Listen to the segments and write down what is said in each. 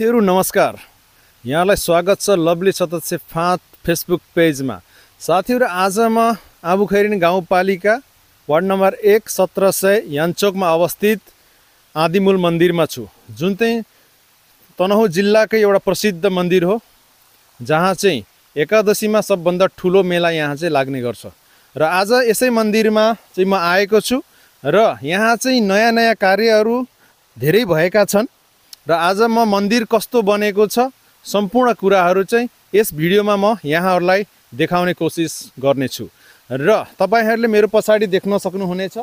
साथीहरु नमस्कार। यहाँलाई स्वागत छ लभली सतत फाँत फेसबुक पेजमा। साथीहरु आज म आबुखैरिन गाउँपालिका वार्ड नम्बर 1 1700 यान्चोकमा अवस्थित आदिमूल मन्दिरमा छु, जुन चाहिँ तनहुँ जिल्लाकै एउटा प्रसिद्ध मन्दिर हो, जहाँ चाहिँ एकादशीमा सबभन्दा ठुलो मेला यहाँ चाहिँ लाग्ने गर्छ। र आज यसै मन्दिरमा चाहिँ म आएको छु र यहाँ चाहिँ नयाँ नयाँ कार्यहरू धेरै भएका छन् र आज म मन्दिर कस्तो बनेको छ सम्पूर्ण कुराहरू चाहिँ यस भिडियोमा म यहाँहरूलाई देखाउने कोसिस गर्नेछु। र तपाईहरूले मेरो पछाडि देख्न सक्नुहुनेछ,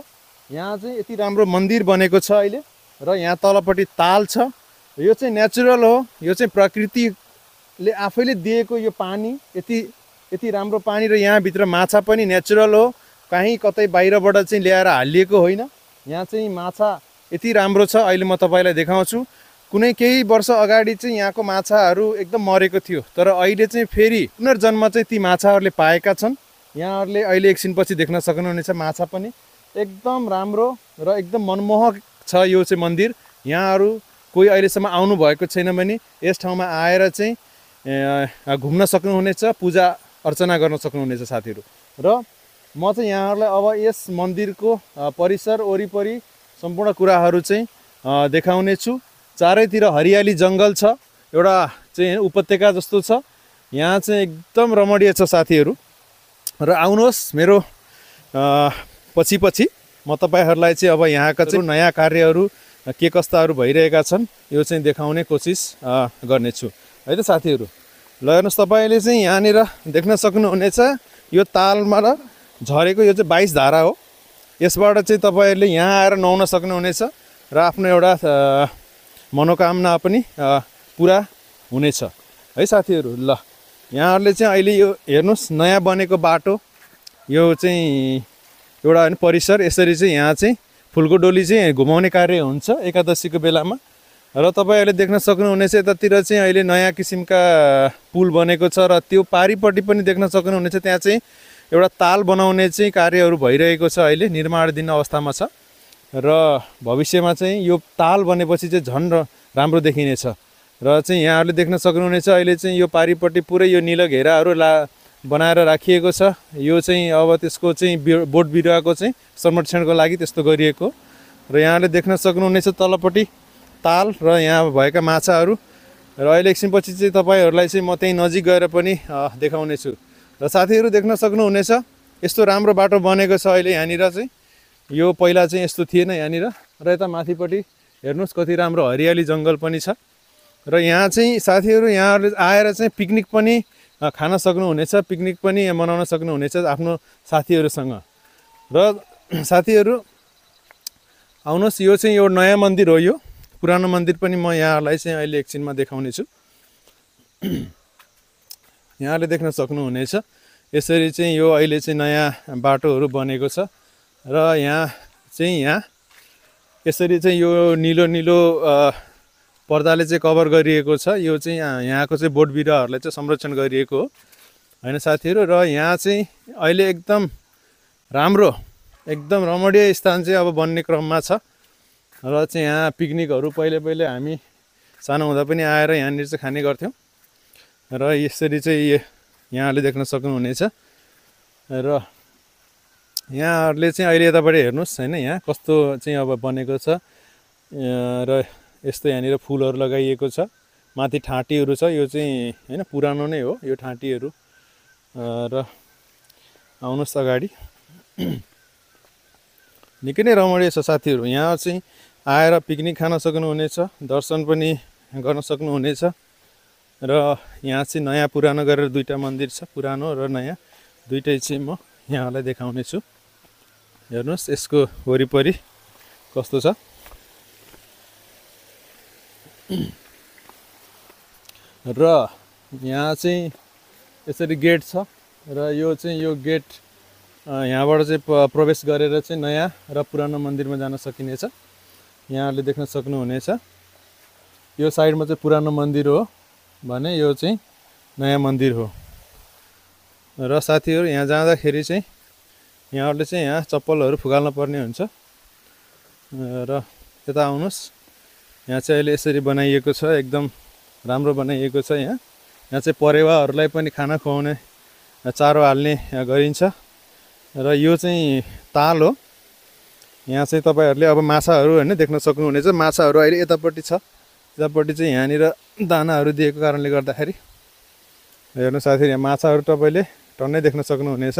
यहाँ चाहिँ यति राम्रो मन्दिर बनेको छ अहिले। र यहाँ तलपट्टि ताल छ, यो चाहिँ नेचुरल हो, यो चाहिँ प्रकृतिले आफैले दिएको यो पानी, यति राम्रो पानी। र यहाँभित्र माछा पनि नेचुरल हो, कहीँ कतै बाहिरबाट चाहिँ ल्याएर हालिएको होइन। यहाँ चाहिँ माछा यति राम्रो छ, अहिले म तपाईँलाई देखाउँछु। कुनै केही वर्ष अगाडि चाहिँ यहाँको माछाहरू एकदम मरेको थियो, तर अहिले चाहिँ फेरि पुनर्जन्म चाहिँ ती माछाहरूले पाएका छन्। यहाँहरूले अहिले एकछिनपछि देख्न सक्नुहुनेछ, माछा पनि एकदम राम्रो र एकदम मनमोहक छ यो चाहिँ मन्दिर। यहाँहरू कोही अहिलेसम्म आउनु भएको छैन भने यस ठाउँमा आएर चाहिँ घुम्न सक्नुहुनेछ, पूजा अर्चना गर्न सक्नुहुनेछ साथीहरू। र म चाहिँ यहाँहरूलाई अब यस मन्दिरको परिसर वरिपरि सम्पूर्ण कुराहरू चाहिँ देखाउने छु। चारैतिर हरियाली जङ्गल छ, एउटा चाहिँ उपत्यका जस्तो छ, यहाँ चाहिँ एकदम रमणीय छ साथीहरू। र आउनुहोस् मेरो पछि म तपाईँहरूलाई चाहिँ अब यहाँका चाहिँ नयाँ कार्यहरू के कस्ताहरू भइरहेका छन् यो चाहिँ देखाउने कोसिस गर्नेछु है त साथीहरू। ल हेर्नुहोस्, तपाईँले चाहिँ यहाँनिर देख्न सक्नुहुनेछ, यो तालमा र झरेको यो चाहिँ 22 धारा हो। यसबाट चाहिँ तपाईँहरूले यहाँ आएर नुहाउन सक्नुहुनेछ र आफ्नो एउटा मनोकामना पनि पुरा हुनेछ है साथीहरू। ल यहाँहरूले चाहिँ अहिले यो हेर्नुहोस्, नयाँ बनेको बाटो, यो चाहिँ एउटा होइन परिसर। यसरी चाहिँ यहाँ चाहिँ फुलको डोली चाहिँ घुमाउने कार्य हुन्छ एकादशीको बेलामा। र तपाईँहरूले देख्न सक्नुहुनेछ, यतातिर चाहिँ अहिले नयाँ किसिमका पुल बनेको छ। र त्यो पारिपट्टि पनि देख्न सक्नुहुनेछ, त्यहाँ चाहिँ एउटा ताल बनाउने चाहिँ कार्यहरू भइरहेको छ, अहिले निर्माणाधीन अवस्थामा छ। र भविष्यमा चाहिँ यो ताल बनेपछि चाहिँ झन् राम्रो देखिनेछ। र चाहिँ यहाँहरूले देख्न सक्नुहुनेछ, अहिले चाहिँ यो पारिपट्टि पुरै यो निलो घेराहरू बनाएर राखिएको छ। यो चाहिँ अब त्यसको चाहिँ बोट बिरुवाको चाहिँ संरक्षणको लागि त्यस्तो गरिएको। र यहाँले देख्न सक्नुहुनेछ तलपट्टि ताल र यहाँ भएका माछाहरू। र अहिले एकछिनपछि चाहिँ तपाईँहरूलाई चाहिँ म त्यहीँ नजिक गएर पनि देखाउने छु। र साथीहरू देख्न सक्नुहुनेछ, यस्तो राम्रो बाटो बनेको छ अहिले यहाँनिर चाहिँ। यो पहिला चाहिँ यस्तो थिएन यहाँनिर। र यता माथिपट्टि हेर्नुहोस्, कति राम्रो हरियाली जङ्गल पनि छ। र यहाँ चाहिँ साथीहरू यहाँहरूले आएर चाहिँ पिकनिक पनि खान सक्नुहुनेछ, पिकनिक पनि मनाउन सक्नुहुनेछ आफ्नो साथीहरूसँग। र साथीहरू आउनुहोस्, यो चाहिँ यो नयाँ मन्दिर हो, यो पुरानो मन्दिर पनि म यहाँहरूलाई चाहिँ अहिले एकछिनमा देखाउने छु। यहाँले देख्न सक्नुहुनेछ, यसरी चाहिँ यो अहिले चाहिँ नयाँ बाटोहरू बनेको छ। र यहाँ यसरी चाहिँ यो निलो पर्दाले चाहिँ कभर गरिएको छ। यो चाहिँ यहाँको चाहिँ बोट बिरुवाहरूलाई चाहिँ संरक्षण गरिएको हो होइन साथीहरू। र यहाँ चाहिँ अहिले एकदम राम्रो, एकदम रमणीय स्थान चाहिँ अब बन्ने क्रममा छ। र चाहिँ यहाँ पिकनिकहरू पहिले हामी सानो हुँदा पनि आएर यहाँनिर चाहिँ खाने गर्थ्यौँ। र यसरी चाहिँ यहाँहरूले देख्न सक्नुहुनेछ। र यहाँहरूले चाहिँ अहिले यतापट्टि हेर्नुहोस् होइन, यहाँ कस्तो चाहिँ अब बनेको छ। र यस्तो यहाँनिर फुलहरू लगाइएको छ, माथि ठाँटीहरू छ। यो चाहिँ होइन पुरानो नै हो यो ठाँटीहरू। र आउनुहोस् अगाडि, निकै नै रमणीय छ साथीहरू। यहाँ चाहिँ आएर पिकनिक खान सक्नुहुनेछ, दर्शन पनि गर्न सक्नुहुनेछ। र यहाँ चाहिँ नयाँ पुरानो गरेर दुईवटा मन्दिर छ, पुरानो र नयाँ दुइटै चाहिँ म यहाँलाई देखाउने छु। हेर्नुहोस् यसको वरिपरि कस्तो छ। र यहाँ चाहिँ यसरी गेट छ। र यो गेट यहाँबाट चाहिँ प्रवेश गरेर चाहिँ नयाँ र पुरानो मन्दिरमा जान सकिनेछ। यहाँहरूले देख्न सक्नुहुनेछ, यो साइडमा चाहिँ पुरानो मन्दिर हो भने यो चाहिँ नयाँ मन्दिर हो। र साथीहरू यहाँ जाँदाखेरि चाहिँ यहाँहरूले चाहिँ यहाँ चप्पलहरू फुकाल्न पर्ने हुन्छ। र यता आउनुहोस्, यहाँ चाहिँ अहिले यसरी बनाइएको छ, एकदम राम्रो बनाइएको छ। यहाँ चाहिँ परेवाहरूलाई पनि खाना खुवाउने चारो हाल्ने गरिन्छ र यो चाहिँ ताल हो। यहाँ चाहिँ तपाईहरूले अब माछाहरू हैन देख्न सक्नुहुनेछ। माछाहरू अहिले यतापट्टि छ, यतापट्टि चाहिँ यहाँनिर दानाहरू दिएको कारणले गर्दाखेरि हेर्नु साथीहरु यहाँ माछाहरू तपाईले टन्नै देख्न सक्नुहुनेछ।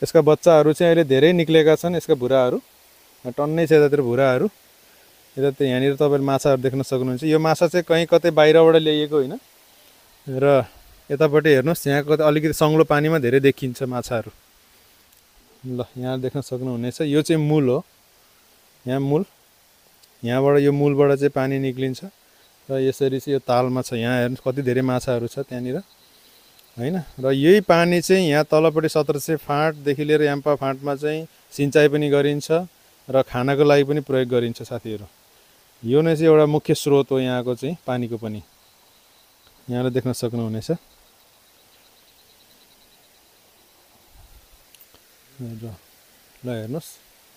यसका बच्चाहरू चाहिँ अहिले धेरै निक्लेका छन्। यसका भुराहरू टन्नै छ यतातिर भुराहरू। यता यहाँनिर तपाईले माछाहरू देख्न सक्नुहुन्छ। यो माछा चाहिँ कहीँ कतै बाहिरबाट ल्याइएको होइन र यतापट्टि हेर्नुहोस् यहाँ कतै अलिकति सङ्लो पानीमा धेरै देखिन्छ माछाहरू। ल यहाँ देख्न सक्नुहुनेछ यो चाहिँ मूल हो। यहाँ मूल, यहाँबाट यो मूलबाट चाहिँ पानी निक्लिन्छ र यसरी चाहिँ यो तालमा छ। यहाँ हेर्नुहोस् कति धेरै माछाहरू छ त्यहाँनिर हैन। र यही पानी चाहिँ यहाँ तलपट्टि 1700 फाँटदेखि लिएर याम्पा फाँटमा चाहिँ सिँचाइ पनि गरिन्छ र खानाको लागि पनि प्रयोग गरिन्छ साथीहरू। यो नै चाहिँ एउटा मुख्य स्रोत हो यहाँको चाहिँ पानीको पनि, यहाँले देख्न सक्नुहुनेछ। ल हेर्नुहोस्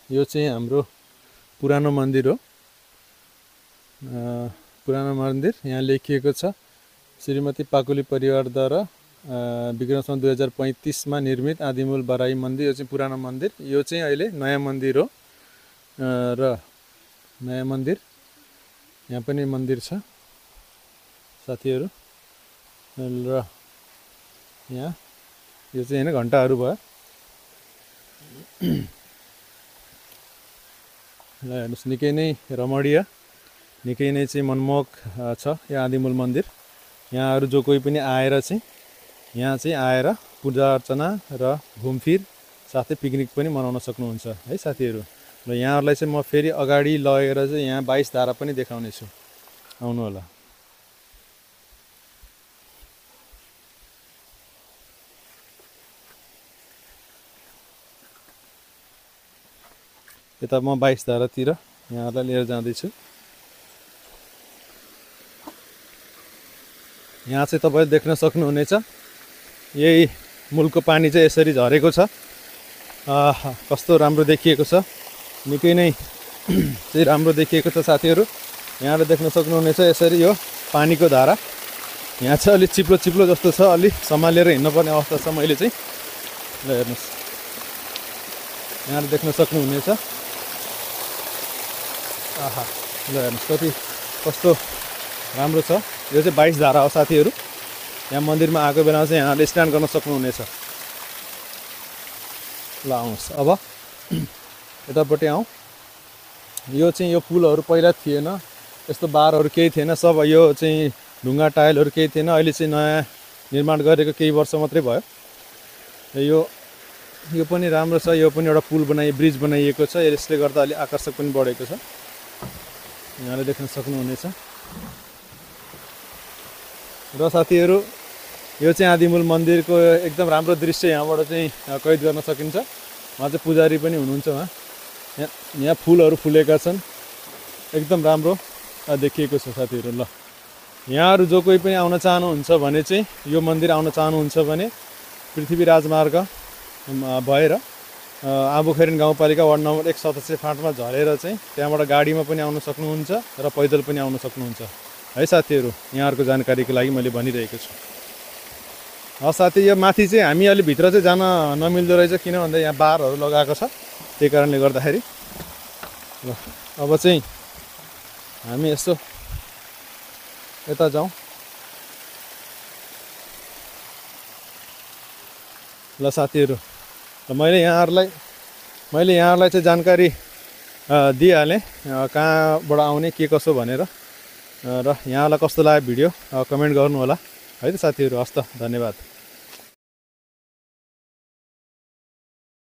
यो चाहिँ हाम्रो पुरानो मन्दिर हो। पुरानो मन्दिर यहाँ लेखिएको छ श्रीमती पाकुली परिवारद्वारा विक्रम सन् 2035 मा निर्मित आदिमूल बराई मन्दिर। यो चाहिँ पुरानो मन्दिर। यो चाहिँ अहिले नयाँ मन्दिर हो र नयाँ मन्दिर यहाँ पनि मन्दिर छ साथीहरू। र यहाँ यो चाहिँ हैन घण्टाहरू भयो। ल हेर्नुहोस् निकै नै रमणीय, निकै नै चाहिँ मनमोहक छ यो आदिमूल मन्दिर। यहाँहरू जो कोही पनि आएर चाहिँ यहाँ चाहिँ आएर पूजा अर्चना र घुमफिर साथै पिकनिक पनि मनाउन सक्नुहुन्छ है साथीहरू। र यहाँहरूलाई चाहिँ म फेरि अगाडि लगेर चाहिँ यहाँ 22 धारा पनि देखाउने छु, आउनु होला। यता म 22 धारातिर यहाँहरूलाई लिएर जाँदैछु। यहाँ चाहिँ तपाईले देख्न सक्नुहुनेछ यही मूलको पानी चाहिँ यसरी झरेको छ। कस्तो राम्रो देखिएको छ, निकै नै चाहिँ राम्रो देखिएको छ साथीहरू। यहाँले देख्न सक्नुहुनेछ यसरी यो पानीको धारा। यहाँ चाहिँ अलि चिप्लो चिप्लो जस्तो छ, अलि सम्हालेर हिँड्नुपर्ने अवस्था छ। मैले चाहिँ ल हेर्नुहोस् यहाँले देख्न सक्नुहुनेछ। आहा ल हेर्नुहोस् कति कस्तो राम्रो छ। यो चाहिँ 22 धारा हो साथीहरू। यहाँ मन्दिरमा आएको बेलामा चाहिँ यहाँले स्नान गर्न सक्नुहुनेछ। ल आउनुहोस् अब यतापट्टि आउँ। यो चाहिँ यो पुलहरू पहिला थिएन, यस्तो बारहरू केही थिएन, सब यो चाहिँ ढुङ्गा टाइलहरू केही थिएन। अहिले चाहिँ नयाँ निर्माण गरेको केही वर्ष मात्रै भयो। यो पनि राम्रो छ। यो पनि एउटा पुल ब्रिज बनाइएको छ। यसले गर्दा अलि आकर्षक पनि बढेको छ, यहाँले देख्न सक्नुहुनेछ। र साथीहरू यो चाहिँ आदिमूल मन्दिरको एकदम राम्रो दृश्य यहाँबाट चाहिँ कैद गर्न सकिन्छ। उहाँ चाहिँ पुजारी पनि हुनुहुन्छ। उहाँ यहाँ फुलहरू फुलेका छन्, एकदम राम्रो देखिएको छ साथीहरू। ल यहाँहरू जो कोही पनि आउन चाहनुहुन्छ भने चाहिँ यो मन्दिर आउन चाहनुहुन्छ भने पृथ्वी राजमार्ग भएर आबुखैरेन गाउँपालिका वार्ड नम्बर 1 सदस्य फाँटमा झरेर चाहिँ त्यहाँबाट गाडीमा पनि आउन सक्नुहुन्छ र पैदल पनि आउन सक्नुहुन्छ है साथीहरू। यहाँहरूको जानकारीको लागि मैले भनिरहेको छु। साथी यो माथि चाहिँ हामी अलि भित्र चाहिँ जान नमिल्दो रहेछ, किन भन्दा यहाँ बारहरू लगाएको छ, त्यही कारणले गर्दाखेरि। ल अब चाहिँ हामी यसो यता जाउँ। ल साथीहरू मैले यहाँहरूलाई चाहिँ जानकारी दिइहालेँ कहाँबाट आउने के कसो भनेर। र यहाँलाई कस्तो लाग्यो भिडियो कमेन्ट गर्नु होला है त साथीहरू। हस् त, धन्यवाद।